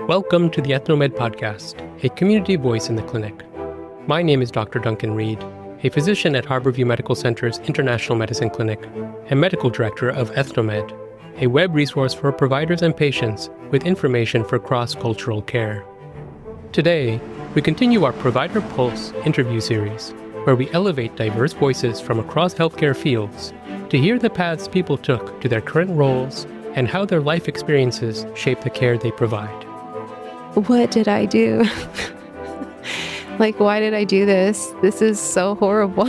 Welcome to the Ethnomed Podcast, a community voice in the clinic. My name is Dr. Duncan Reed, a physician at Harborview Medical Center's International Medicine Clinic and medical director of Ethnomed, a web resource for providers and patients with information for cross-cultural care. Today, we continue our Provider Pulse interview series, where we elevate diverse voices from across healthcare fields to hear the paths people took to their current roles and how their life experiences shape the care they provide. What did I do? Why did I do this? This is so horrible.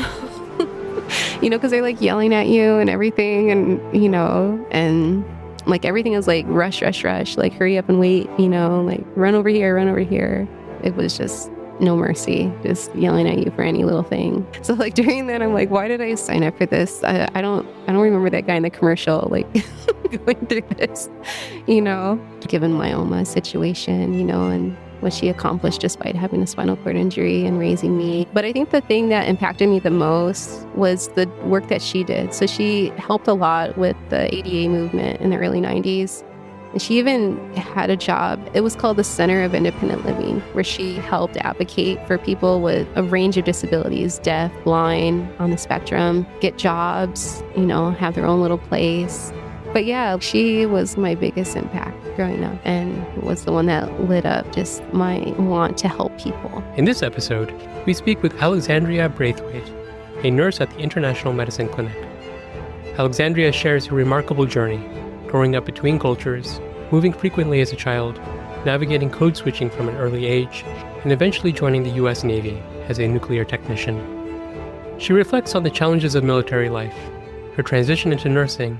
Because they're yelling at you and everything and everything is rush, hurry up and wait, run over here. It was just no mercy, just yelling at you for any little thing. So during that, I'm why did I sign up for this? I don't remember that guy in the commercial, going through this, given my Oma situation, and what she accomplished despite having a spinal cord injury and raising me. But I think the thing that impacted me the most was the work that she did. So she helped a lot with the ADA movement in the early 90s. And she even had a job. It was called the Center of Independent Living, where she helped advocate for people with a range of disabilities, deaf, blind, on the spectrum, get jobs, have their own little place. But yeah, she was my biggest impact growing up and was the one that lit up just my want to help people. In this episode, we speak with Alexandria Braithwaite, a nurse at the International Medicine Clinic. Alexandria shares her remarkable journey, growing up between cultures, moving frequently as a child, navigating code switching from an early age, and eventually joining the U.S. Navy as a nuclear technician. She reflects on the challenges of military life, her transition into nursing,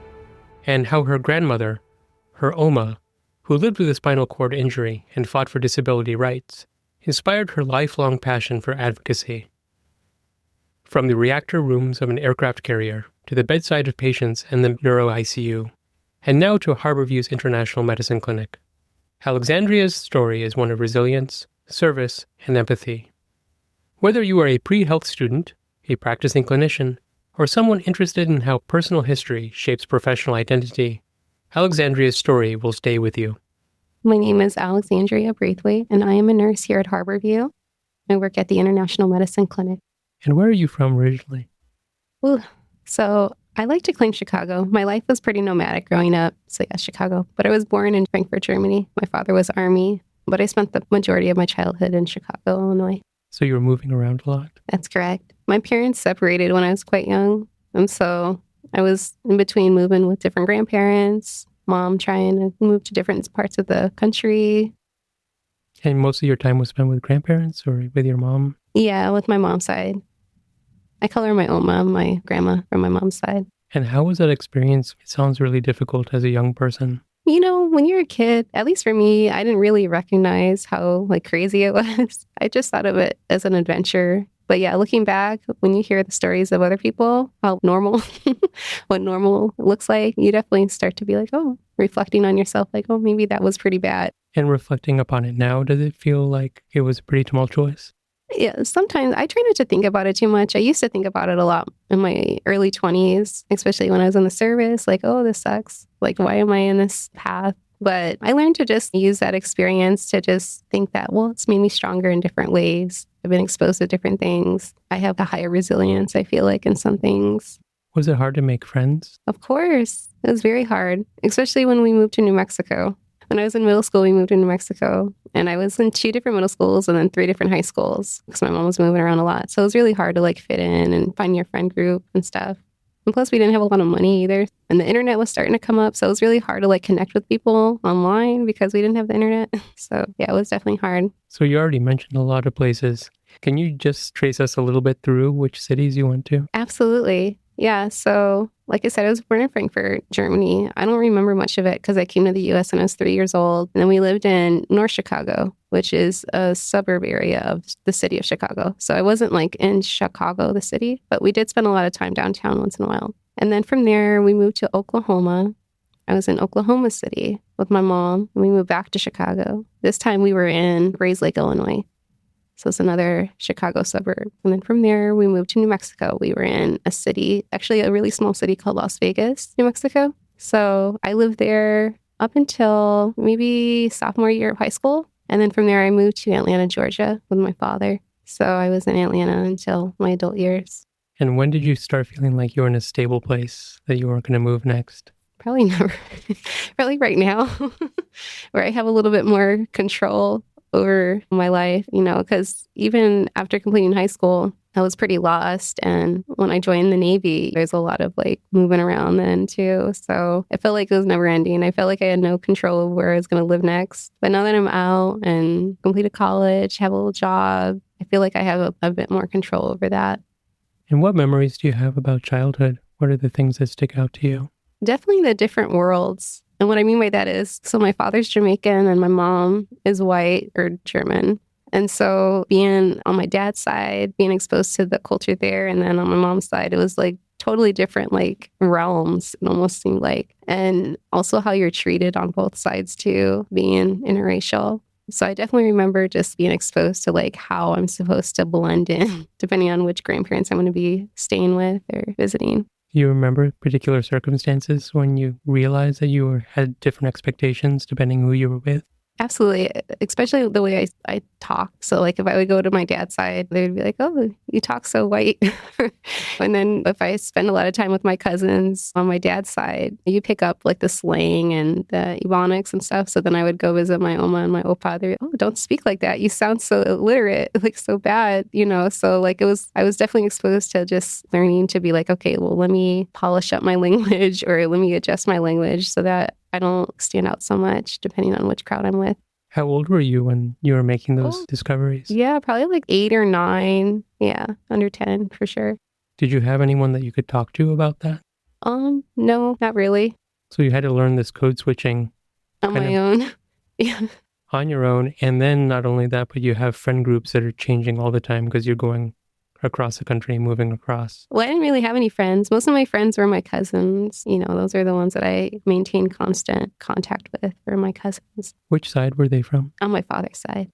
and how her grandmother, her Oma, who lived with a spinal cord injury and fought for disability rights, inspired her lifelong passion for advocacy. From the reactor rooms of an aircraft carrier to the bedside of patients in the neuro ICU, and now to Harborview's International Medicine Clinic, Alexandria's story is one of resilience, service, and empathy. Whether you are a pre-health student, a practicing clinician, or someone interested in how personal history shapes professional identity, Alexandria's story will stay with you. My name is Alexandria Braithwaite, and I am a nurse here at Harborview. I work at the International Medicine Clinic. And where are you from originally? So I like to claim Chicago. My life was pretty nomadic growing up, so yeah, Chicago. But I was born in Frankfurt, Germany. My father was Army, but I spent the majority of my childhood in Chicago, Illinois. So you were moving around a lot? That's correct. My parents separated when I was quite young, and so I was in between moving with different grandparents, mom trying to move to different parts of the country. And most of your time was spent with grandparents or with your mom? Yeah, with my mom's side. I call her my Oma, my grandma from my mom's side. And how was that experience? It sounds really difficult as a young person. When you're a kid, at least for me, I didn't really recognize how crazy it was. I just thought of it as an adventure. But yeah, looking back, when you hear the stories of other people, how normal, what normal looks like, you definitely start to be reflecting on yourself, maybe that was pretty bad. And reflecting upon it now, does it feel like it was pretty tumultuous? Yeah, sometimes I try not to think about it too much. I used to think about it a lot in my early 20s, especially when I was in the service, this sucks. Why am I in this path? But I learned to just use that experience to just think that, it's made me stronger in different ways. I've been exposed to different things. I have a higher resilience, I feel in some things. Was it hard to make friends? Of course. It was very hard, especially when we moved to New Mexico. When I was in middle school, we moved to New Mexico, and I was in 2 different middle schools and then 3 different high schools because my mom was moving around a lot. So it was really hard to fit in and find your friend group and stuff. And plus, we didn't have a lot of money either. And the internet was starting to come up. So it was really hard to connect with people online because we didn't have the internet. So yeah, it was definitely hard. So you already mentioned a lot of places. Can you just trace us a little bit through which cities you went to? Absolutely. Yeah. So like I said, I was born in Frankfurt, Germany. I don't remember much of it because I came to the U.S. when I was 3 years old. And then we lived in North Chicago, which is a suburb area of the city of Chicago. So I wasn't in Chicago, the city, but we did spend a lot of time downtown once in a while. And then from there, we moved to Oklahoma. I was in Oklahoma City with my mom, and we moved back to Chicago. This time we were in Grays Lake, Illinois. So it's another Chicago suburb. And then from there, we moved to New Mexico. We were in a city, actually a really small city called Las Vegas, New Mexico. So I lived there up until maybe sophomore year of high school. And then from there, I moved to Atlanta, Georgia with my father. So I was in Atlanta until my adult years. And when did you start feeling like you were in a stable place, that you weren't going to move next? Probably never, probably right now, where I have a little bit more control over my life, because even after completing high school, I was pretty lost. And when I joined the Navy, there's a lot of like moving around then too. So I felt like it was never ending. I felt like I had no control of where I was going to live next. But now that I'm out and completed college, have a little job, I feel like I have a bit more control over that. And what memories do you have about childhood? What are the things that stick out to you? Definitely the different worlds. And what I mean by that is, so my father's Jamaican and my mom is white or German. And so being on my dad's side, being exposed to the culture there, and then on my mom's side, it was like totally different, like realms, it almost seemed like. And also how you're treated on both sides too, being interracial. So I definitely remember just being exposed to like how I'm supposed to blend in, depending on which grandparents I'm going to be staying with or visiting. Do you remember particular circumstances when you realized that you had different expectations depending who you were with? Absolutely, especially the way I talk. So like if I would go to my dad's side, they would be like, oh, you talk so white. And then if I spend a lot of time with my cousins on my dad's side, you pick up like the slang and the Ebonics and stuff. So then I would go visit my Oma and my Opa. They're like, oh, don't speak like that. You sound so illiterate, like so bad, So like I was definitely exposed to just learning to be like, okay, well, let me polish up my language or let me adjust my language so that I don't stand out so much depending on which crowd I'm with. How old were you when you were making those discoveries? Yeah, probably like 8 or 9. Yeah, under 10 for sure. Did you have anyone that you could talk to about that? No, not really. So you had to learn this code switching On my own. Yeah. On your own. And then not only that, but you have friend groups that are changing all the time because you're going across the country, moving across. Well, I didn't really have any friends. Most of my friends were my cousins. Those are the ones that I maintain constant contact with, were my cousins. Which side were they from? On my father's side.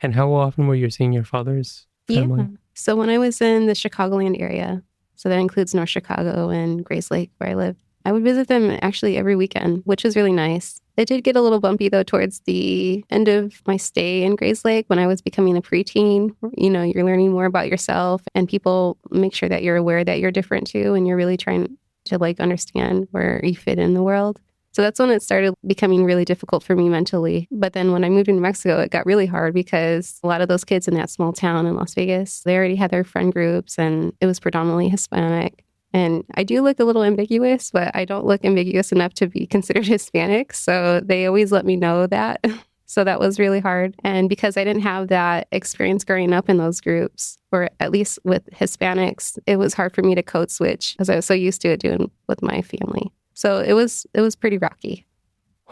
And how often were you seeing your father's family? Yeah. So when I was in the Chicagoland area, so that includes North Chicago and Grays Lake, where I live, I would visit them actually every weekend, which was really nice. It did get a little bumpy, though, towards the end of my stay in Grays Lake when I was becoming a preteen. You're learning more about yourself, and people make sure that you're aware that you're different, too, and you're really trying to, understand where you fit in the world. So that's when it started becoming really difficult for me mentally. But then when I moved to New Mexico, it got really hard because a lot of those kids in that small town in Las Vegas, they already had their friend groups, and it was predominantly Hispanic. And I do look a little ambiguous, but I don't look ambiguous enough to be considered Hispanic. So they always let me know that. So that was really hard. And because I didn't have that experience growing up in those groups, or at least with Hispanics, it was hard for me to code switch because I was so used to it doing with my family. So it was pretty rocky.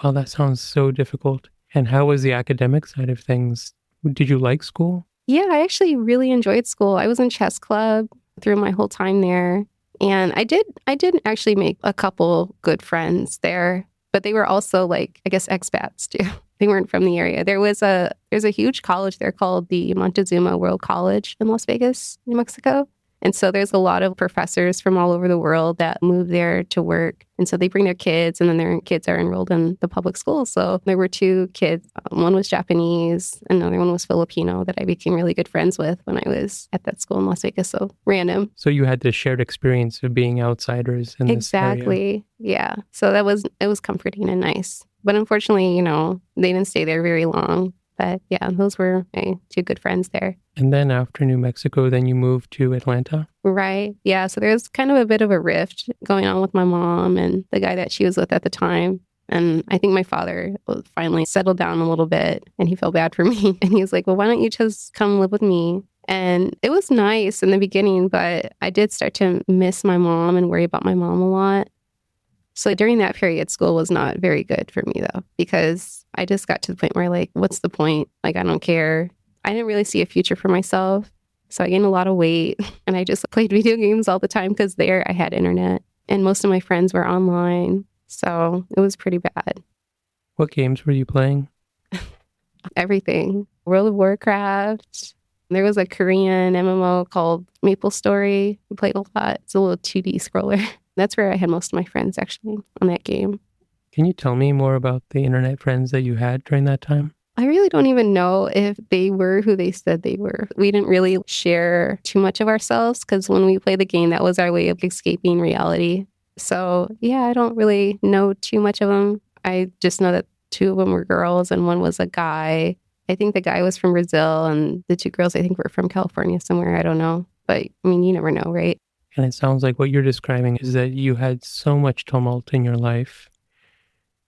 Wow, that sounds so difficult. And how was the academic side of things? Did you like school? Yeah, I actually really enjoyed school. I was in chess club through my whole time there. And I did actually make a couple good friends there, but they were also expats too. They weren't from the area. There's a huge college there called the Montezuma World College in Las Vegas, New Mexico. And so there's a lot of professors from all over the world that move there to work. And so they bring their kids, and then their kids are enrolled in the public schools. So there were 2 kids. One was Japanese, and another one was Filipino that I became really good friends with when I was at that school in Las Vegas. So random. So you had this shared experience of being outsiders in this area. Exactly. Yeah. So it was comforting and nice. But unfortunately, they didn't stay there very long. But yeah, those were my 2 good friends there. And then after New Mexico, then you moved to Atlanta? Right. Yeah. So there's kind of a bit of a rift going on with my mom and the guy that she was with at the time. And I think my father finally settled down a little bit, and he felt bad for me. And he was like, well, why don't you just come live with me? And it was nice in the beginning, but I did start to miss my mom and worry about my mom a lot. So during that period, school was not very good for me, though, because I just got to the point where, what's the point? I don't care. I didn't really see a future for myself. So I gained a lot of weight, and I just played video games all the time because there I had internet, and most of my friends were online. So it was pretty bad. What games were you playing? Everything. World of Warcraft. There was a Korean MMO called Maple Story. We played a lot. It's a little 2D scroller. That's where I had most of my friends, actually, on that game. Can you tell me more about the internet friends that you had during that time? I really don't even know if they were who they said they were. We didn't really share too much of ourselves because when we played the game, that was our way of escaping reality. So yeah, I don't really know too much of them. I just know that 2 of them were girls and 1 was a guy. I think the guy was from Brazil and the 2 girls I think were from California somewhere. I don't know. But I mean, you never know, right? And it sounds like what you're describing is that you had so much tumult in your life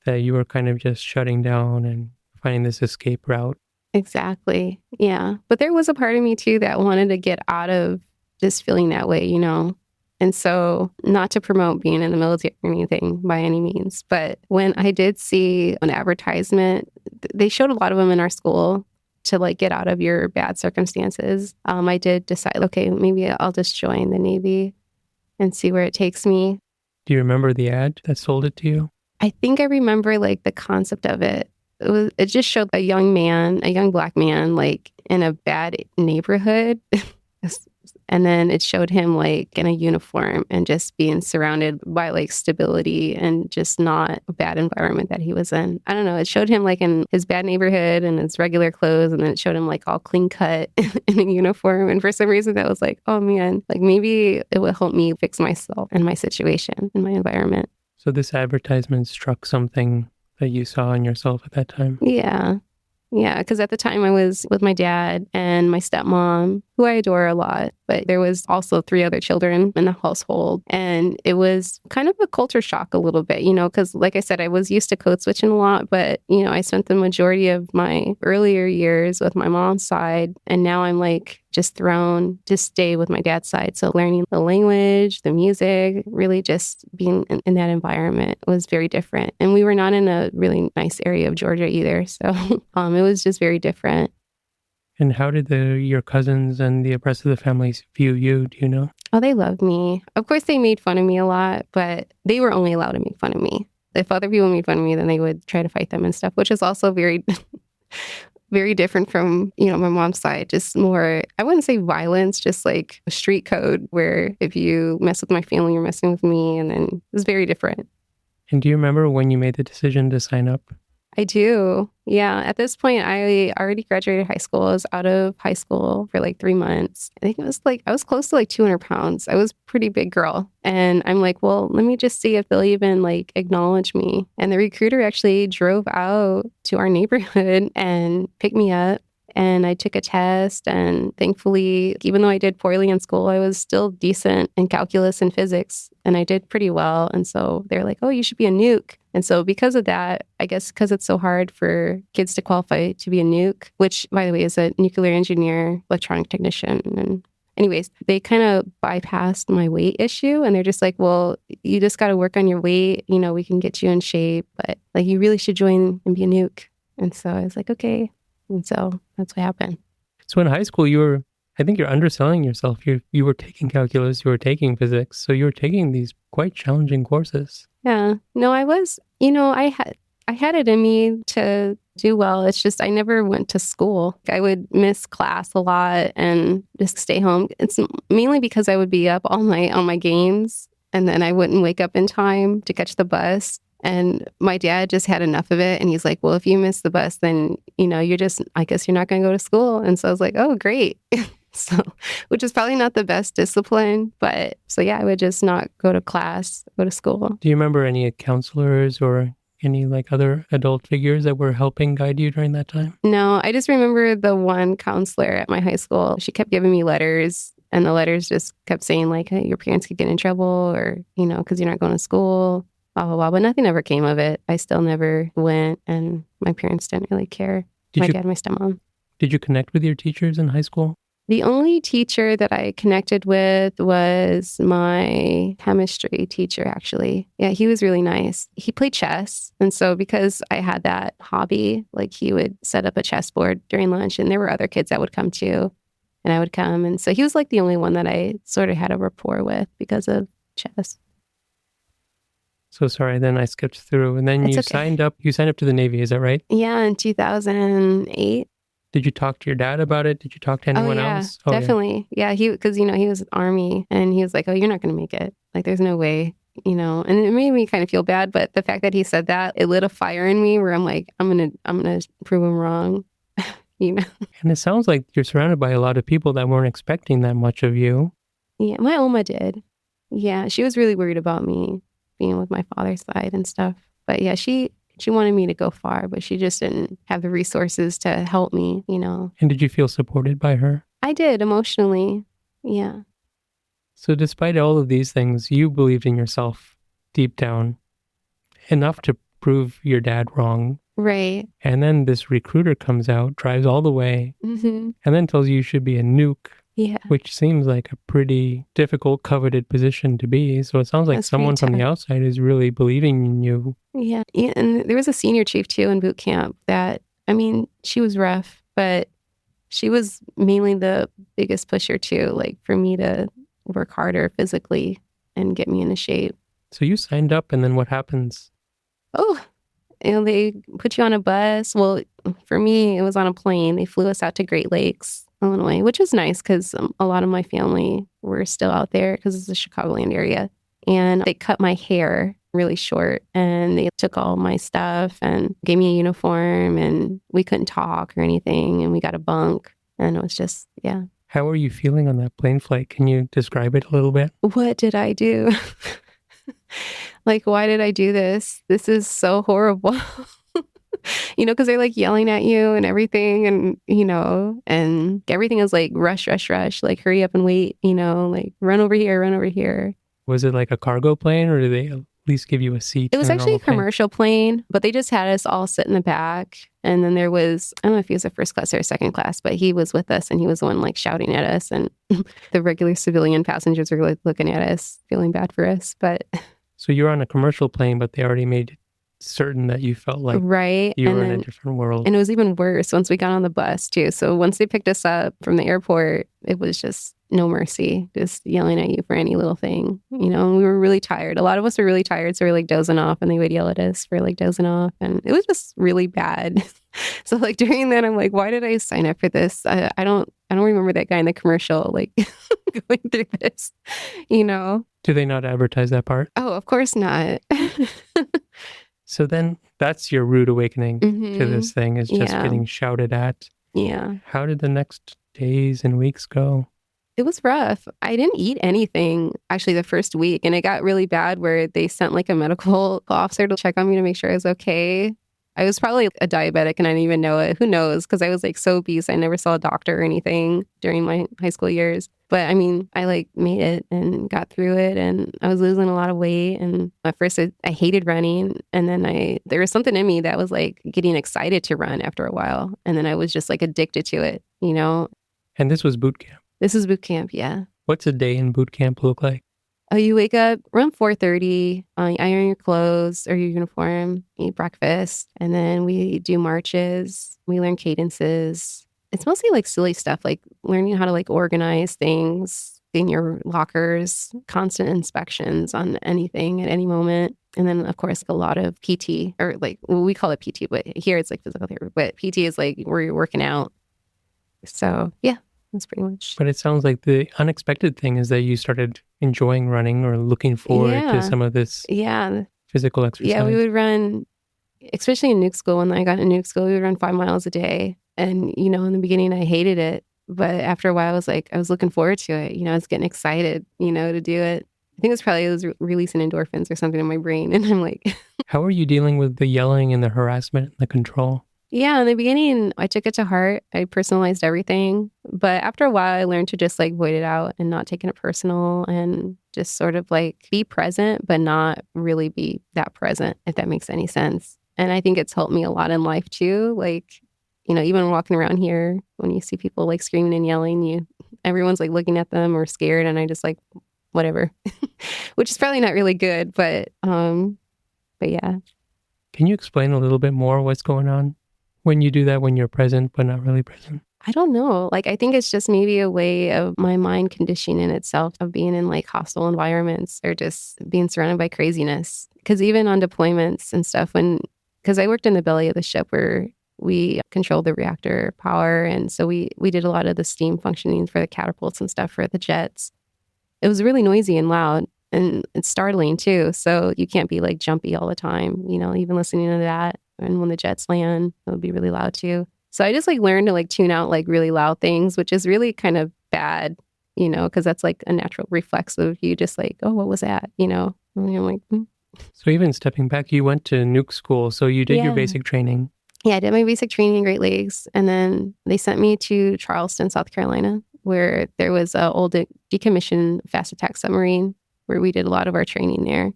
that you were kind of just shutting down and finding this escape route. Exactly. Yeah. But there was a part of me too that wanted to get out of just feeling that way, you know? And so, not to promote being in the military or anything by any means, but when I did see an advertisement, they showed a lot of them in our school to like get out of your bad circumstances. I did decide, okay, maybe I'll just join the Navy and see where it takes me. Do you remember the ad that sold it to you? I think I remember like the concept of it. It just showed a young Black man, like in a bad neighborhood. And then it showed him like in a uniform and just being surrounded by like stability and just not a bad environment that he was in. I don't know. It showed him like in his bad neighborhood and his regular clothes. And then it showed him like all clean cut in a uniform. And for some reason that was like, oh man, like maybe it would help me fix myself and my situation and my environment. So this advertisement struck something that you saw in yourself at that time? Yeah. Yeah, because at the time I was with my dad and my stepmom, who I adore a lot, but there was also 3 other children in the household. And it was kind of a culture shock a little bit, you know, because like I said, I was used to code switching a lot, but, you know, I spent the majority of my earlier years with my mom's side. And now I'm like just thrown to stay with my dad's side. So learning the language, the music, really just being in that environment was very different. And we were not in a really nice area of Georgia either. So it was just very different. And how did your cousins and the rest of the families view you? Do you know? Oh, they loved me. Of course, they made fun of me a lot, but they were only allowed to make fun of me. If other people made fun of me, then they would try to fight them and stuff, which is also very, very different from, you know, my mom's side. Just more, I wouldn't say violence, just like a street code where if you mess with my family, you're messing with me. And then it's very different. And do you remember when you made the decision to sign up? I do. Yeah. At this point, I already graduated high school. I was out of high school for like 3 months. I think it was like, I was close to like 200 pounds. I was a pretty big girl. And I'm like, well, let me just see if they'll even like acknowledge me. And the recruiter actually drove out to our neighborhood and picked me up. And I took a test, and thankfully, even though I did poorly in school, I was still decent in calculus and physics, and I did pretty well. And so they're like, oh, you should be a nuke. And so because of that, I guess because it's so hard for kids to qualify to be a nuke, which, by the way, is a nuclear engineer, electronic technician. And anyways, they kind of bypassed my weight issue, and they're just like, well, you just got to work on your weight. You know, we can get you in shape, but like you really should join and be a nuke. And so I was like, okay. And so that's what happened. So in high school, I think you're underselling yourself. You were taking calculus, you were taking physics, so you were taking these quite challenging courses. Yeah. No, I was, you know, I had it in me to do well. It's just I never went to school. I would miss class a lot and just stay home. It's mainly because I would be up all night on my games, and then I wouldn't wake up in time to catch the bus. And my dad just had enough of it. And he's like, well, if you miss the bus, then, you know, I guess you're not going to go to school. And so I was like, oh, great. So, which is probably not the best discipline. But so, yeah, I would just not go to class, go to school. Do you remember any counselors or any like other adult figures that were helping guide you during that time? No, I just remember the one counselor at my high school. She kept giving me letters, and the letters just kept saying like, hey, your parents could get in trouble, or, you know, because you're not going to school. Blah, blah, blah. But nothing ever came of it. I still never went, and my parents didn't really care. My dad, my stepmom. Did you connect with your teachers in high school? The only teacher that I connected with was my chemistry teacher, actually. Yeah, he was really nice. He played chess. And so because I had that hobby, like he would set up a chessboard during lunch, and there were other kids that would come too. And I would come. And so he was like the only one that I sort of had a rapport with because of chess. So sorry, then I skipped through. And then you signed up to the Navy, is that right? Yeah, in 2008. Did you talk to your dad about it? Did you talk to anyone else? Oh, definitely. Yeah, because, you know, he was Army, and he was like, oh, you're not going to make it. Like, there's no way. and it made me kind of feel bad. But the fact that he said that, it lit a fire in me where I'm like, I'm gonna prove him wrong, And it sounds like you're surrounded by a lot of people that weren't expecting that much of you. Yeah, my Oma did. Yeah, she was really worried about me being with my father's side and stuff. But yeah, she wanted me to go far, but she just didn't have the resources to help me, And did you feel supported by her? I did emotionally. Yeah. So despite all of these things, you believed in yourself deep down enough to prove your dad wrong. Right. And then this recruiter comes out, drives all the way, Mm-hmm. and then tells you should be a nuke. Yeah. Which seems like a pretty difficult, coveted position to be. So it sounds like That's someone pretty from the tough. outside is really believing in you. Yeah. And there was a senior chief too in boot camp that, she was rough, but she was mainly the biggest pusher too, like for me to work harder physically and get me into shape. So you signed up, and then what happens? Oh, they put you on a bus. Well, for me, it was on a plane. They flew us out to Great Lakes, Illinois, which was nice because a lot of my family were still out there because it's the Chicagoland area. And they cut my hair really short and they took all my stuff and gave me a uniform and we couldn't talk or anything. And we got a bunk and it was just, yeah. How are you feeling on that plane flight? Can you describe it a little bit? What did I do? Like, why did I do this? This is so horrible. Because they're like yelling at you and everything and, and everything is like rush, like hurry up and wait, like run over here, run over here. Was it like a cargo plane or did they at least give you a seat? It was actually a commercial plane, but they just had us all sit in the back. And then there was, I don't know if he was a first class or a second class, but he was with us and he was the one like shouting at us. And the regular civilian passengers were like looking at us, feeling bad for us. But so you're on a commercial plane, but they already made it certain that you felt like right. you were in a different world. And it was even worse once we got on the bus too. So once they picked us up from the airport, it was just no mercy, just yelling at you for any little thing, and we were really tired. A lot of us were really tired. So we were like dozing off and they would yell at us for like dozing off. And it was just really bad. So like during that, I'm like, why did I sign up for this? I don't remember that guy in the commercial, like going through this, Do they not advertise that part? Oh, of course not. So then that's your rude awakening to this thing is just getting shouted at. Yeah. How did the next days and weeks go? It was rough. I didn't eat anything actually the first week. And it got really bad where they sent like a medical officer to check on me to make sure I was okay. I was probably a diabetic and I didn't even know it. Who knows? Because I was like so obese. I never saw a doctor or anything during my high school years. But I like made it and got through it and I was losing a lot of weight. And at first I hated running. And then there was something in me that was like getting excited to run after a while. And then I was just like addicted to it, And this was boot camp. This is boot camp, yeah. What's a day in boot camp look like? Oh, you wake up around 4:30, iron your clothes or your uniform, eat breakfast, and then we do marches. We learn cadences. It's mostly like silly stuff, like learning how to like organize things in your lockers, constant inspections on anything at any moment. And then, of course, a lot of PT, or like, well, we call it PT, but here it's like physical therapy. But PT is like where you're working out. So, yeah. That's pretty much. But it sounds like the unexpected thing is that you started enjoying running or looking forward to some of this physical exercise. Yeah, we would run, especially in nuke school. When I got in nuke school, we would run 5 miles a day. And, in the beginning, I hated it. But after a while, I was looking forward to it. I was getting excited, to do it. I think it was releasing endorphins or something in my brain. And I'm like... How are you dealing with the yelling and the harassment and the control? Yeah, in the beginning, I took it to heart. I personalized everything. But after a while, I learned to just like void it out and not taking it personal and just sort of like be present, but not really be that present, if that makes any sense. And I think it's helped me a lot in life too. Like, even walking around here, when you see people like screaming and yelling, everyone's like looking at them or scared. And I just like, whatever, which is probably not really good. But yeah. Can you explain a little bit more what's going on? When you do that, when you're present, but not really present? I don't know. Like, I think it's just maybe a way of my mind conditioning itself of being in like hostile environments or just being surrounded by craziness. Because even on deployments and stuff, because I worked in the belly of the ship where we controlled the reactor power. And so we did a lot of the steam functioning for the catapults and stuff for the jets. It was really noisy and loud. And it's startling too. So you can't be like jumpy all the time, even listening to that. And when the jets land, it would be really loud too. So I just like learned to like tune out like really loud things, which is really kind of bad, because that's like a natural reflex of you just like, oh, what was that? And I'm like, So even stepping back, you went to nuke school. So you did your basic training. Yeah, I did my basic training in Great Lakes. And then they sent me to Charleston, South Carolina, where there was an old decommissioned fast attack submarine where we did a lot of our training there.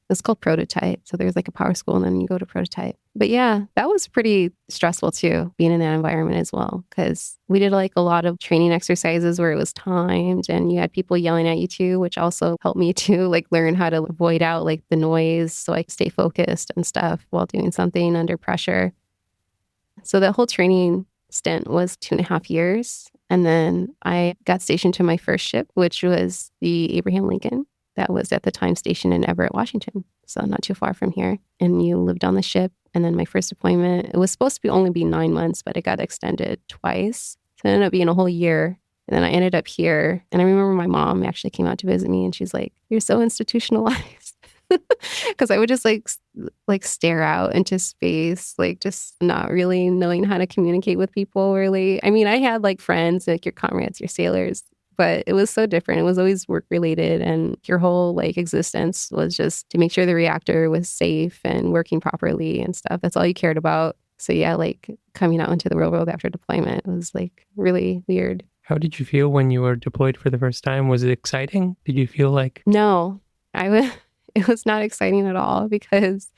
It's called Prototype. So there's like a power school and then you go to Prototype. But yeah, that was pretty stressful too, being in that environment as well. Because we did like a lot of training exercises where it was timed and you had people yelling at you too, which also helped me to like learn how to avoid out like the noise so I could stay focused and stuff while doing something under pressure. So that whole training stint was 2.5 years. And then I got stationed to my first ship, which was the Abraham Lincoln. That was at the time stationed in Everett, Washington. So not too far from here. And you lived on the ship. And then my first deployment, it was supposed to only be 9 months, but it got extended twice. So it ended up being a whole year. And then I ended up here. And I remember my mom actually came out to visit me and she's like, "You're so institutionalized." Because I would just like stare out into space, like just not really knowing how to communicate with people really. I mean, I had like friends, like your comrades, your sailors, but it was so different. It was always work related and your whole like existence was just to make sure the reactor was safe and working properly and stuff. That's all you cared about. So yeah, like coming out into the real world after deployment was like really weird. How did you feel when you were deployed for the first time? Was it exciting? Did you feel like... No, it was not exciting at all because,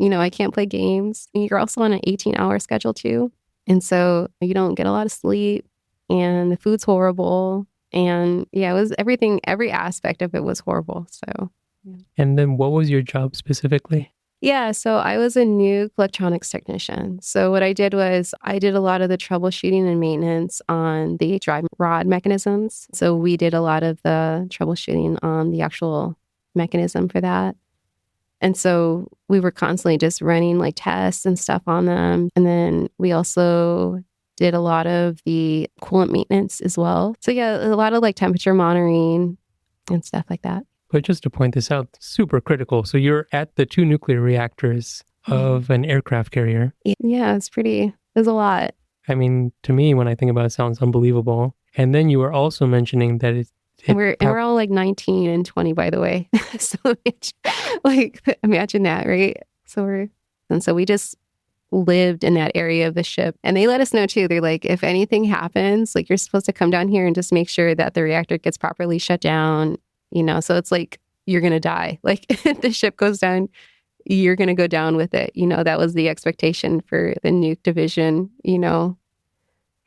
I can't play games. You're also on an 18-hour schedule too. And so you don't get a lot of sleep and the food's horrible. And yeah, it was everything, every aspect of it was horrible. So. Yeah. And then what was your job specifically? Yeah, so I was a nuke electronics technician. So what I did was I did a lot of the troubleshooting and maintenance on the drive rod mechanisms. So we did a lot of the troubleshooting on the actual mechanism for that. And so we were constantly just running like tests and stuff on them. And then we also did a lot of the coolant maintenance as well. So yeah, a lot of like temperature monitoring and stuff like that. But just to point this out, super critical. So you're at the 2 nuclear reactors of an aircraft carrier. Yeah, it was a lot. I mean, to me, when I think about it, it sounds unbelievable. And then you were also mentioning that we're all like 19 and 20, by the way. So imagine that, right? So we just lived in that area of the ship. And they let us know too. They're like, if anything happens, like you're supposed to come down here and just make sure that the reactor gets properly shut down, so it's like, you're going to die. Like if the ship goes down, you're going to go down with it. That was the expectation for the nuke division,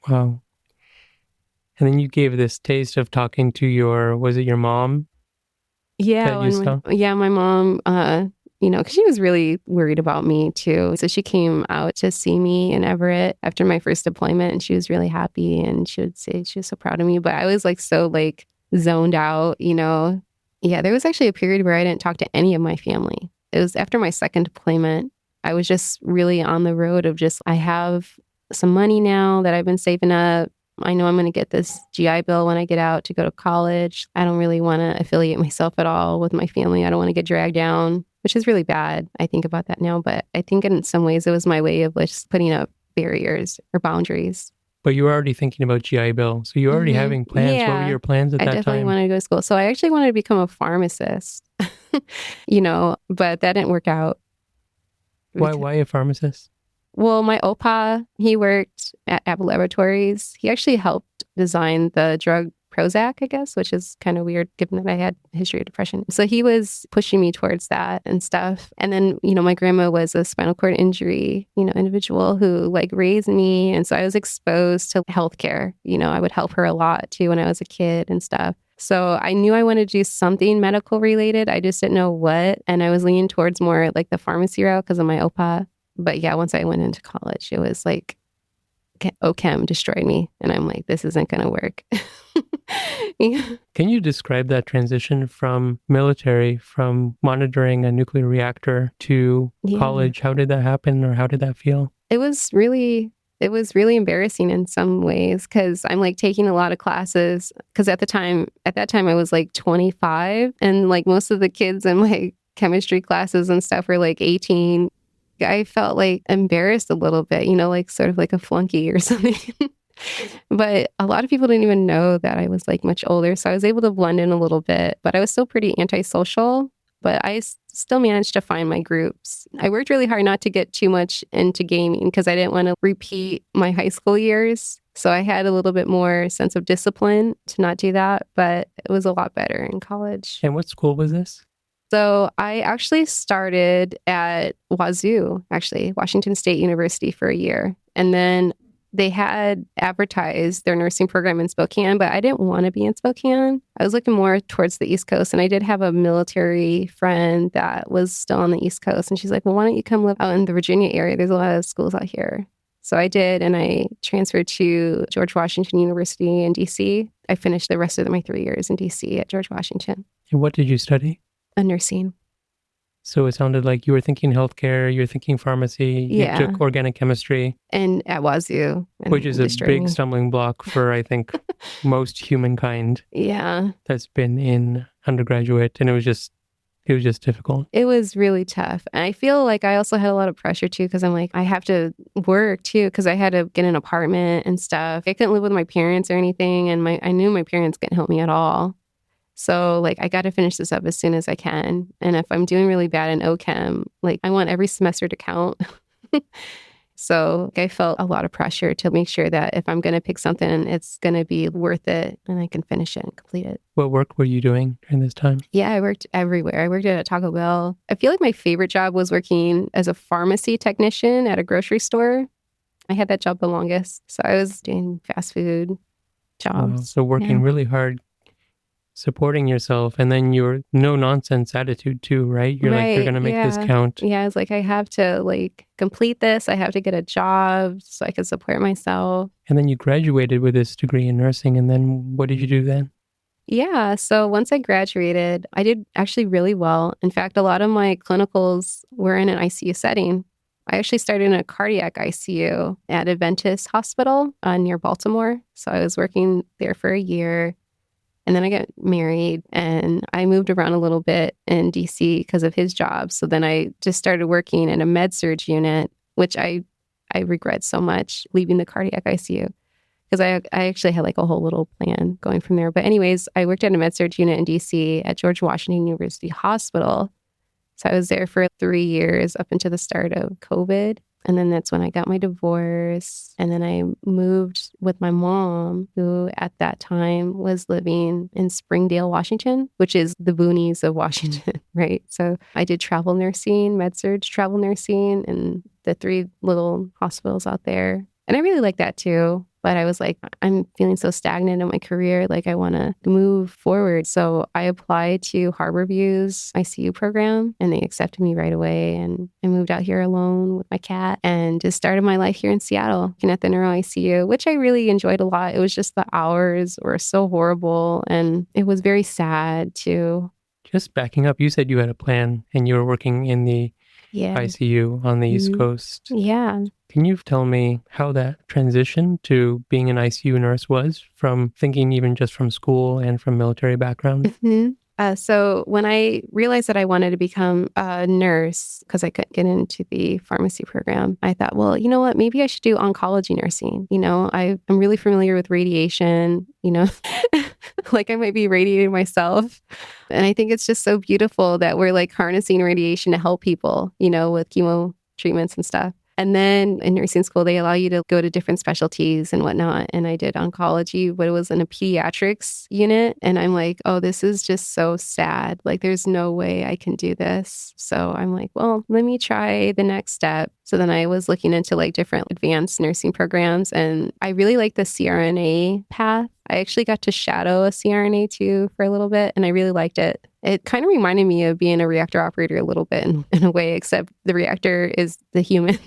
Wow. And then you gave this taste of talking to was it your mom? Yeah. My mom, because she was really worried about me too. So she came out to see me in Everett after my first deployment and she was really happy and she would say she was so proud of me. But I was like so like zoned out, Yeah, there was actually a period where I didn't talk to any of my family. It was after my second deployment. I was just really on the road of just, I have some money now that I've been saving up. I know I'm going to get this GI Bill when I get out to go to college. I don't really want to affiliate myself at all with my family. I don't want to get dragged down, which is really bad. I think about that now, but I think in some ways it was my way of just putting up barriers or boundaries. But you were already thinking about GI Bill. So you were already having plans. Yeah. What were your plans at that time? I definitely wanted to go to school. So I actually wanted to become a pharmacist, but that didn't work out. Why a pharmacist? Well, my Opa, he worked at Abbott Laboratories. He actually helped design the drug Prozac, I guess, which is kind of weird given that I had a history of depression. So he was pushing me towards that and stuff. And then, my grandma was a spinal cord injury, individual who like raised me. And so I was exposed to healthcare. I would help her a lot too when I was a kid and stuff. So I knew I wanted to do something medical related. I just didn't know what. And I was leaning towards more like the pharmacy route because of my Opa. But yeah, once I went into college, it was like, OChem destroyed me. And I'm like, this isn't going to work. Yeah. Can you describe that transition from military, from monitoring a nuclear reactor to college? How did that happen or how did that feel? It was really It was really embarrassing in some ways because I'm like taking a lot of classes because at that time I was like 25 and like most of the kids in like chemistry classes and stuff were like 18. I felt like embarrassed a little bit, like sort of like a flunky or something. But a lot of people didn't even know that I was like much older. So I was able to blend in a little bit, but I was still pretty antisocial. But I still managed to find my groups. I worked really hard not to get too much into gaming because I didn't want to repeat my high school years. So I had a little bit more sense of discipline to not do that, but it was a lot better in college. And what school was this? So I actually started at Wazoo, actually, Washington State University for a year. And then they had advertised their nursing program in Spokane, but I didn't want to be in Spokane. I was looking more towards the East Coast. And I did have a military friend that was still on the East Coast. And she's like, well, why don't you come live out in the Virginia area? There's a lot of schools out here. So I did. And I transferred to George Washington University in DC. I finished the rest of my 3 years in DC at George Washington. And what did you study? Nursing. So it sounded like you were thinking healthcare, you were thinking pharmacy, Yeah. you took organic chemistry. And at Wazoo. Which is a big stumbling block for, I think, most humankind. Yeah. That's been in undergraduate. And it was just difficult. It was really tough. And I feel like I also had a lot of pressure too, because I'm like, I have to work too, because I had to get an apartment and stuff. I couldn't live with my parents or anything. And I knew my parents couldn't help me at all. So like, I got to finish this up as soon as I can. And if I'm doing really bad in OChem, like I want every semester to count. So I felt a lot of pressure to make sure that if I'm going to pick something, it's going to be worth it and I can finish it and complete it. What work were you doing during this time? Yeah, I worked everywhere. I worked at a Taco Bell. I feel like my favorite job was working as a pharmacy technician at a grocery store. I had that job the longest. So I was doing fast food jobs. So working really hard, supporting yourself, and then your no-nonsense attitude too, right? You're like, you're going to make this count. Yeah, I was like, I have to like complete this. I have to get a job so I can support myself. And then you graduated with this degree in nursing, and then what did you do then? Yeah, so once I graduated, I did actually really well. In fact, a lot of my clinicals were in an ICU setting. I actually started in a cardiac ICU at Adventist Hospital near Baltimore. So I was working there for a year. And then I got married and I moved around a little bit in DC because of his job. So then I just started working in a med-surg unit, which I regret so much, leaving the cardiac ICU. Because I actually had like a whole little plan going from there. But anyways, I worked at a med-surg unit in DC at George Washington University Hospital. So I was there for 3 years up until the start of COVID. And then that's when I got my divorce. And then I moved with my mom, who at that time was living in Springdale, Washington, which is the boonies of Washington, right? So I did travel nursing, med-surg travel nursing, and the 3 little hospitals out there. And I really liked that too. But I was like, I'm feeling so stagnant in my career. Like I want to move forward. So I applied to Harborview's ICU program and they accepted me right away. And I moved out here alone with my cat and just started my life here in Seattle, working at the neuro ICU, which I really enjoyed a lot. It was just the hours were so horrible and it was very sad too. Just backing up, you said you had a plan and you were working in the ICU on the East Coast. Yeah. Can you tell me how that transition to being an ICU nurse was from thinking even just from school and from military background? So when I realized that I wanted to become a nurse because I couldn't get into the pharmacy program, I thought, well, you know what, maybe I should do oncology nursing. You know, I'm really familiar with radiation, you know, like I might be radiating myself. And I think it's just so beautiful that we're like harnessing radiation to help people, you know, with chemo treatments and stuff. And then in nursing school, they allow you to go to different specialties and whatnot. And I did oncology, but it was in a pediatrics unit. And I'm like, oh, this is just so sad. Like, there's no way I can do this. So I'm like, well, let me try the next step. So then I was looking into like different advanced nursing programs. And I really like the CRNA path. I actually got to shadow a CRNA too for a little bit. And I really liked it. It kind of reminded me of being a reactor operator a little bit in a way, except the reactor is the human.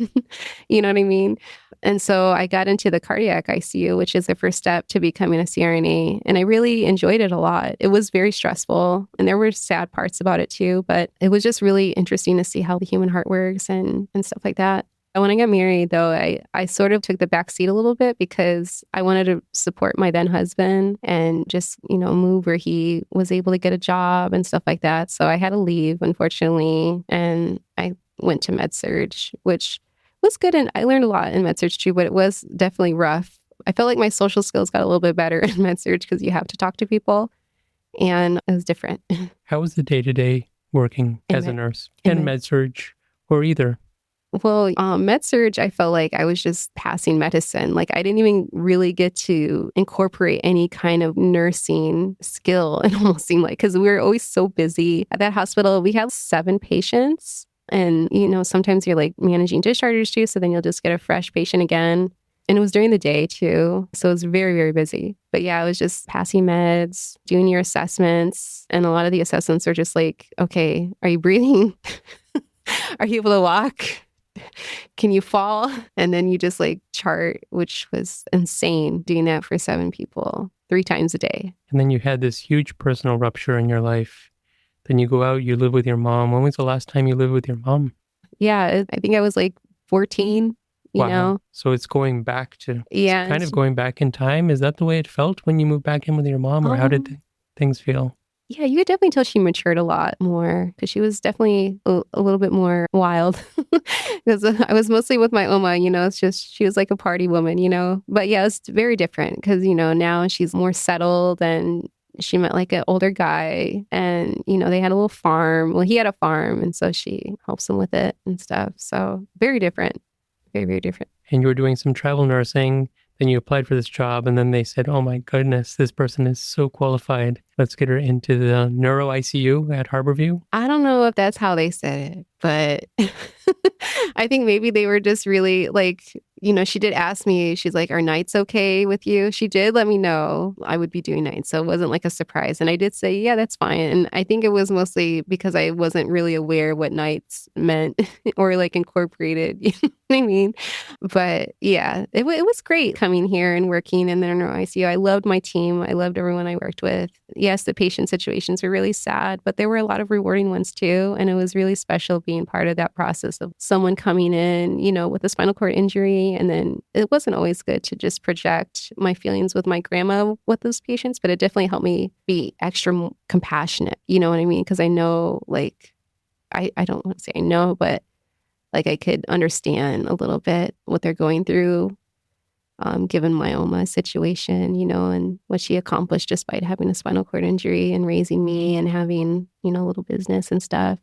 You know what I mean? And so I got into the cardiac ICU, which is the first step to becoming a CRNA. And I really enjoyed it a lot. It was very stressful. And there were sad parts about it too. But it was just really interesting to see how the human heart works and stuff like that. When I got married, though, I sort of took the back seat a little bit because I wanted to support my then husband and just, move where he was able to get a job and stuff like that. So I had to leave, unfortunately. And I went to med-surg, which was good. And I learned a lot in med-surg too, but it was definitely rough. I felt like my social skills got a little bit better in med-surg because you have to talk to people. And it was different. How was the day-to-day working as a nurse in med-surg or either? Well, med-surg, I felt like I was just passing medicine. Like I didn't even really get to incorporate any kind of nursing skill. It almost seemed like, because we were always so busy at that hospital. We had 7 patients and, sometimes you're like managing discharges too. So then you'll just get a fresh patient again. And it was during the day too. So it was very, very busy. But yeah, I was just passing meds, doing your assessments. And a lot of the assessments are just like, okay, are you breathing? Are you able to walk? Can you fall? And then you just like chart, which was insane doing that for 7 people 3 times a day. And then you had this huge personal rupture in your life. Then you go out, you live with your mom. When was the last time you lived with your mom? Yeah, I think I was like 14, you know? So it's going back to, yeah, kind of going back in time. Is that the way it felt when you moved back in with your mom, or how did things feel? Yeah, you could definitely tell she matured a lot more because she was definitely a little bit more wild. Because I was mostly with my Oma, it's just, she was like a party woman, But yeah, it's very different because, now she's more settled and she met like an older guy and, they had a little farm. Well, he had a farm and so she helps him with it and stuff. So very different, very, very different. And you were doing some travel nursing. Then you applied for this job and then they said, oh my goodness, this person is so qualified. Let's get her into the neuro ICU at Harborview. I don't know if that's how they said it, but I think maybe they were just really like, she did ask me, she's like, are nights okay with you? She did let me know I would be doing nights. So it wasn't like a surprise. And I did say, yeah, that's fine. And I think it was mostly because I wasn't really aware what nights meant or like incorporated, you know what I mean? But yeah, it was great coming here and working in the neuro ICU. I loved my team. I loved everyone I worked with. Yes, the patient situations were really sad, but there were a lot of rewarding ones too. And it was really special being part of that process of someone coming in, with a spinal cord injury. And then it wasn't always good to just project my feelings with my grandma with those patients, but it definitely helped me be extra compassionate. You know what I mean? Because I know, like, I don't want to say I know, but like I could understand a little bit what they're going through. Given my Oma situation, and what she accomplished despite having a spinal cord injury and raising me and having, a little business and stuff.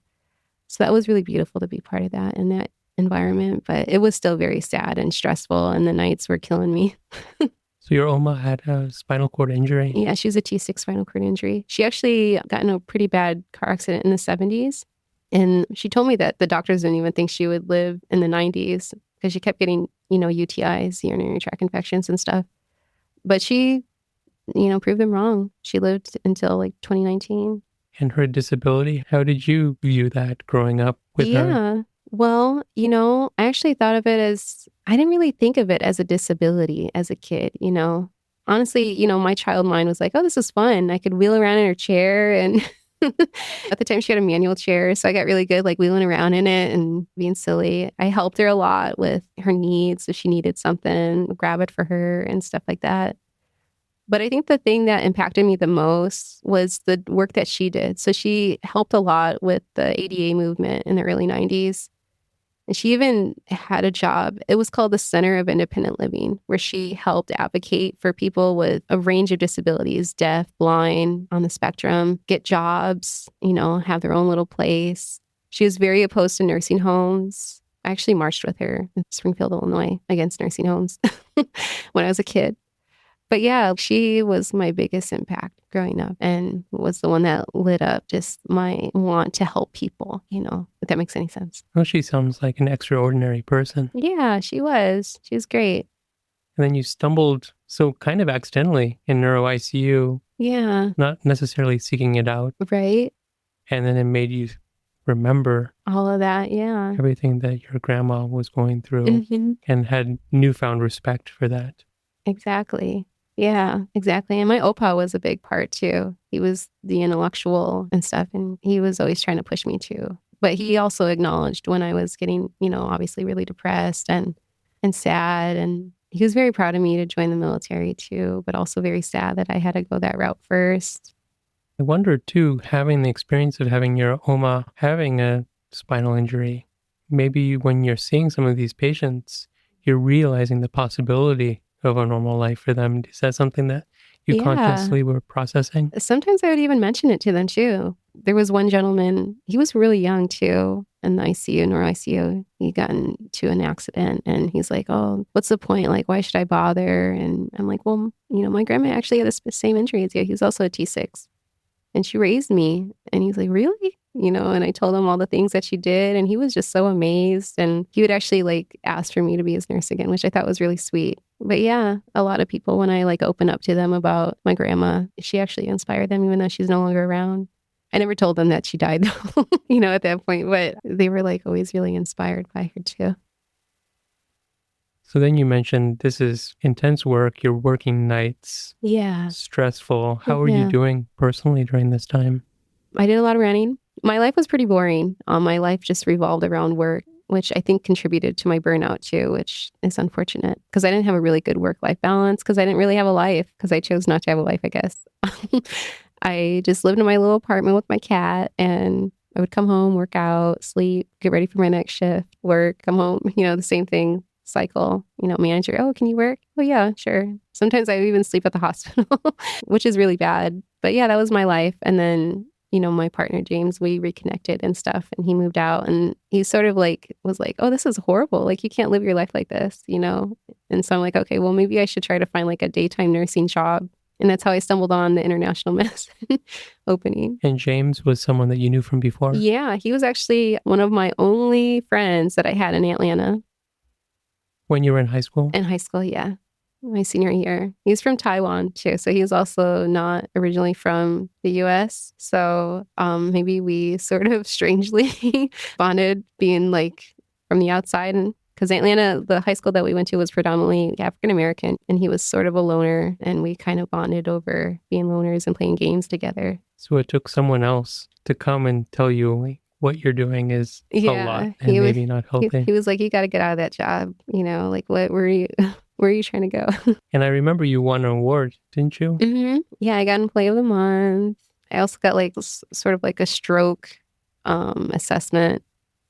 So that was really beautiful to be part of that in that environment, but it was still very sad and stressful and the nights were killing me. So your Oma had a spinal cord injury? Yeah, she was a T6 spinal cord injury. She actually got in a pretty bad car accident in the 70s. And she told me that the doctors didn't even think she would live in the 90s because she kept getting, UTIs, urinary tract infections and stuff. But she, proved them wrong. She lived until like 2019. And her disability, how did you view that growing up with her? Yeah. Well, I actually thought of it as, I didn't really think of it as a disability as a kid, Honestly, my child mind was like, oh, this is fun. I could wheel around in her chair and at the time she had a manual chair. So I got really good, like wheeling around in it and being silly. I helped her a lot with her needs. If she needed something, grab it for her and stuff like that. But I think the thing that impacted me the most was the work that she did. So she helped a lot with the ADA movement in the early 90s. And she even had a job. It was called the Center of Independent Living, where she helped advocate for people with a range of disabilities, deaf, blind, on the spectrum, get jobs, have their own little place. She was very opposed to nursing homes. I actually marched with her in Springfield, Illinois, against nursing homes when I was a kid. But yeah, she was my biggest impact growing up and was the one that lit up just my want to help people, if that makes any sense. Well, she sounds like an extraordinary person. Yeah, she was. She was great. And then you stumbled so kind of accidentally in neuro ICU. Yeah. Not necessarily seeking it out. Right. And then it made you remember all of that. Yeah. Everything that your grandma was going through and had newfound respect for that. Exactly. Yeah, exactly. And my Opa was a big part too. He was the intellectual and stuff. And he was always trying to push me to But he also acknowledged when I was getting, obviously really depressed and sad. And he was very proud of me to join the military too, but also very sad that I had to go that route first. I wonder too, having the experience of having your Oma having a spinal injury, maybe when you're seeing some of these patients, you're realizing the possibility of a normal life for them. Is that something that you consciously were processing? Sometimes I would even mention it to them too. There was one gentleman, he was really young too, in the ICU, neuro ICU. He got into an accident and he's like, oh, what's the point? Like, why should I bother? And I'm like, well, my grandma actually had the same injury as you. He was also a T6 and she raised me. And he's like, really? And I told him all the things that she did. And he was just so amazed. And he would actually like ask for me to be his nurse again, which I thought was really sweet. But yeah, a lot of people, when I like open up to them about my grandma, she actually inspired them, even though she's no longer around. I never told them that she died, though, at that point, but they were like always really inspired by her too. So then you mentioned this is intense work. You're working nights. Yeah. Stressful. How are you doing personally during this time? I did a lot of running. My life was pretty boring. My life just revolved around work, which I think contributed to my burnout too, which is unfortunate because I didn't have a really good work-life balance because I didn't really have a life because I chose not to have a life, I guess. I just lived in my little apartment with my cat and I would come home, work out, sleep, get ready for my next shift, work, come home, the same thing, cycle, manager, oh, can you work? Oh yeah, sure. Sometimes I would even sleep at the hospital, which is really bad. But yeah, that was my life. And then, my partner, James, we reconnected and stuff and he moved out and he sort of like was like, oh, this is horrible. Like you can't live your life like this, And so I'm like, okay, well, maybe I should try to find like a daytime nursing job. And that's how I stumbled on the international medicine opening. And James was someone that you knew from before? Yeah, he was actually one of my only friends that I had in Atlanta. When you were in high school? In high school, yeah. My senior year. He's from Taiwan too. So he was also not originally from the US. So maybe we sort of strangely bonded being like from the outside. And because Atlanta, the high school that we went to was predominantly African American and he was sort of a loner and we kind of bonded over being loners and playing games together. So it took someone else to come and tell you like, what you're doing is a lot and maybe not helping. He was like, you got to get out of that job. Like where are you trying to go? And I remember you won an award, didn't you? Mm-hmm. Yeah, I got Employee of the Month. I also got like sort of like a stroke assessment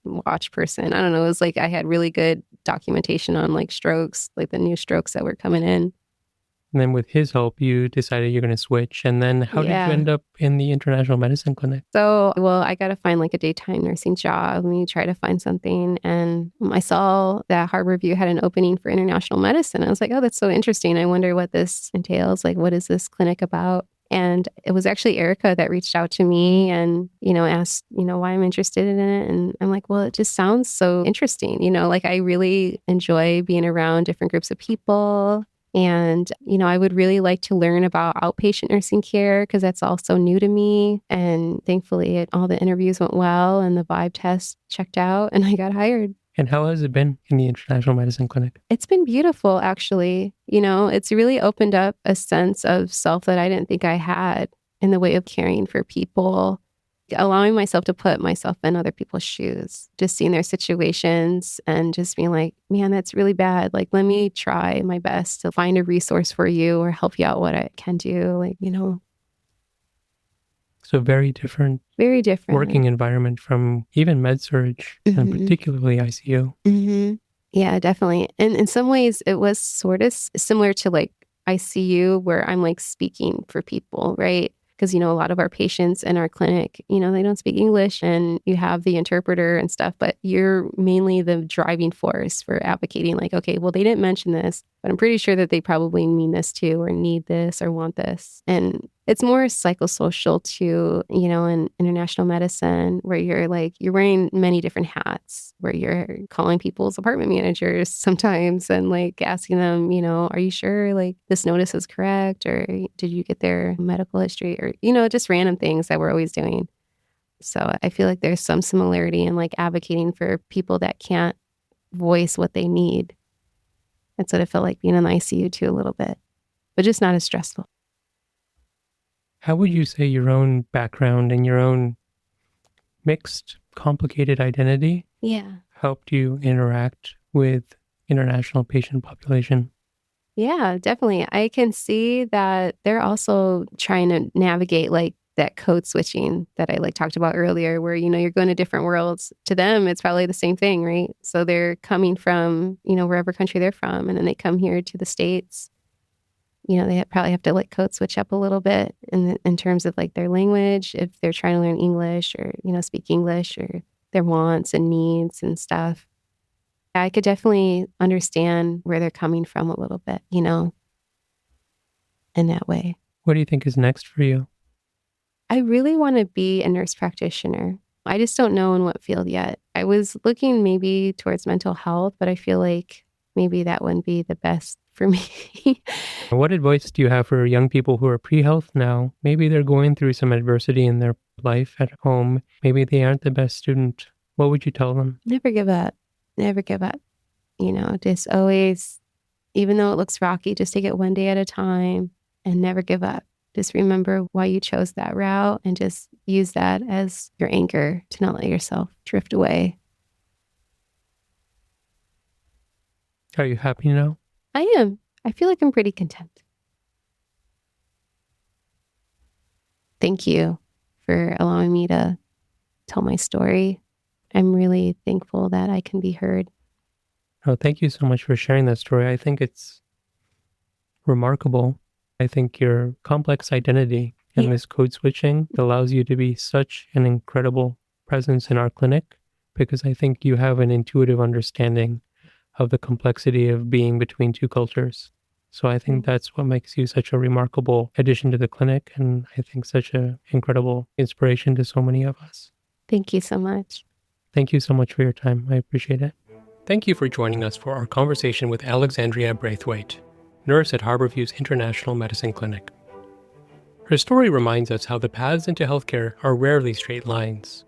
watch person. I don't know. It was like I had really good documentation on like strokes, like the new strokes that were coming in. And then with his help, you decided you're going to switch. And then how did you end up in the International Medicine Clinic? So, I got to find like a daytime nursing job. Let me try to find something. And I saw that Harborview had an opening for international medicine. I was like, oh, that's so interesting. I wonder what this entails. Like, what is this clinic about? And it was actually Erica that reached out to me and, asked, why I'm interested in it. And I'm like, well, it just sounds so interesting. Like I really enjoy being around different groups of people. And, I would really like to learn about outpatient nursing care because that's also new to me. And thankfully, all the interviews went well and the vibe test checked out and I got hired. And how has it been in the International Medicine Clinic? It's been beautiful, actually. It's really opened up a sense of self that I didn't think I had in the way of caring for people, allowing myself to put myself in other people's shoes, just seeing their situations and just being like, man, that's really bad. Like, let me try my best to find a resource for you or help you out what I can do. So very different working environment from even med-surg and particularly ICU. Mm-hmm. Yeah, definitely. And in some ways it was sort of similar to like ICU where I'm like speaking for people, right? Because, a lot of our patients in our clinic, they don't speak English and you have the interpreter and stuff, but you're mainly the driving force for advocating like, okay, well, they didn't mention this, but I'm pretty sure that they probably mean this too, or need this or want this. And it's more psychosocial too, in international medicine where you're wearing many different hats, where you're calling people's apartment managers sometimes and like asking them, are you sure like this notice is correct? Or did you get their medical history? Or, just random things that we're always doing. So I feel like there's some similarity in like advocating for people that can't voice what they need. That's what I felt like being in the ICU too a little bit, but just not as stressful. How would you say your own background and your own mixed complicated identity Yeah. helped you interact with international patient population? Yeah, definitely. I can see that they're also trying to navigate like that code switching that I like talked about earlier, where, you're going to different worlds. To them, it's probably the same thing, right? So they're coming from, wherever country they're from, and then they come here to the States. They probably have to like code switch up a little bit in terms of like their language, if they're trying to learn English or, speak English, or their wants and needs and stuff. I could definitely understand where they're coming from a little bit, in that way. What do you think is next for you? I really want to be a nurse practitioner. I just don't know in what field yet. I was looking maybe towards mental health, but I feel like maybe that wouldn't be the best for me. What advice do you have for young people who are pre-health now? Maybe they're going through some adversity in their life at home. Maybe they aren't the best student. What would you tell them? Never give up. Never give up. Just always, even though it looks rocky, just take it one day at a time and never give up. Just remember why you chose that route and just use that as your anchor to not let yourself drift away. Are you happy now? I am. I feel like I'm pretty content. Thank you for allowing me to tell my story. I'm really thankful that I can be heard. Oh, thank you so much for sharing that story. I think it's remarkable. I think your complex identity and this code switching allows you to be such an incredible presence in our clinic, because I think you have an intuitive understanding of the complexity of being between two cultures. So I think that's what makes you such a remarkable addition to the clinic, and I think such an incredible inspiration to so many of us. Thank you so much. Thank you so much for your time. I appreciate it. Thank you for joining us for our conversation with Alexandria Braithwaite, nurse at Harborview's International Medicine Clinic. Her story reminds us how the paths into healthcare are rarely straight lines.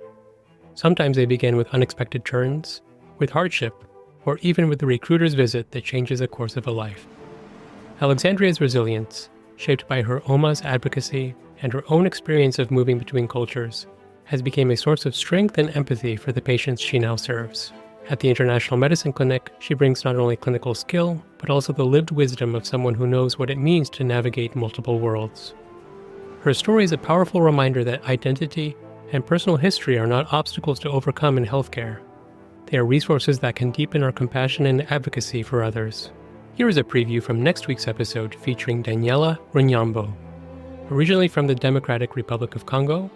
Sometimes they begin with unexpected turns, with hardship, or even with the recruiter's visit that changes the course of a life. Alexandria's resilience, shaped by her OMA's advocacy and her own experience of moving between cultures, has become a source of strength and empathy for the patients she now serves. At the International Medicine Clinic, she brings not only clinical skill, but also the lived wisdom of someone who knows what it means to navigate multiple worlds. Her story is a powerful reminder that identity and personal history are not obstacles to overcome in healthcare. They are resources that can deepen our compassion and advocacy for others. Here is a preview from next week's episode featuring Daniela Runyambo, originally from the Democratic Republic of Congo,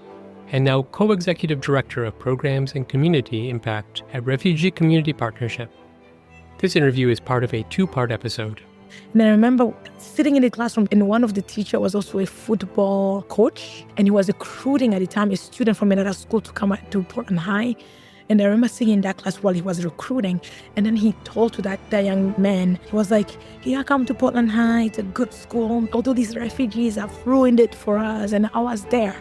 and now co-executive director of programs and community impact at Refugee Community Partnership. This interview is part of a two-part episode. And I remember sitting in the classroom, and one of the teachers was also a football coach, and he was recruiting at the time a student from another school to come to Portland High. And I remember sitting in that class while he was recruiting. And then he told to that young man, he was like, "Yeah, come to Portland High, it's a good school. Although these refugees have ruined it for us." And I was there.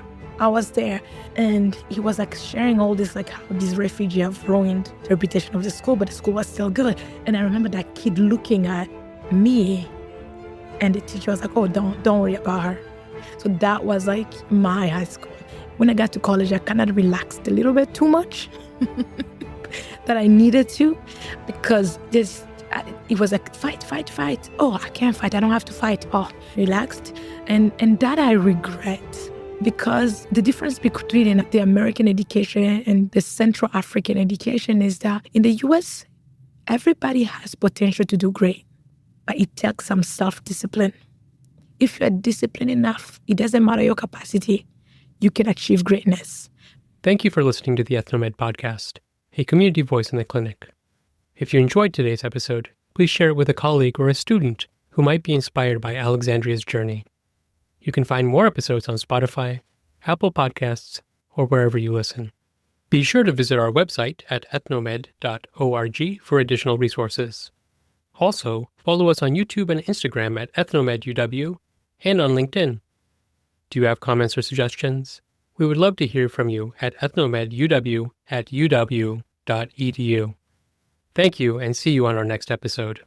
And he was like sharing all this, like how these refugees have ruined the reputation of the school, but the school was still good. And I remember that kid looking at me, and the teacher was like, "Oh, don't worry about her." So that was like my high school. When I got to college, I kind of relaxed a little bit too much that I needed to, because it was like fight. Oh, I can't fight. I don't have to fight. Oh, relaxed. And that I regret, because the difference between the American education and the Central African education is that in the US, everybody has potential to do great, but it takes some self-discipline. If you're disciplined enough, it doesn't matter your capacity, you can achieve greatness. Thank you for listening to the Ethnomed podcast, a community voice in the clinic. If you enjoyed today's episode, please share it with a colleague or a student who might be inspired by Alexandria's journey. You can find more episodes on Spotify, Apple Podcasts, or wherever you listen. Be sure to visit our website at ethnomed.org for additional resources. Also, follow us on YouTube and Instagram at ethnomeduw and on LinkedIn. Do you have comments or suggestions? We would love to hear from you at ethnomeduw@uw.edu. Thank you, and see you on our next episode.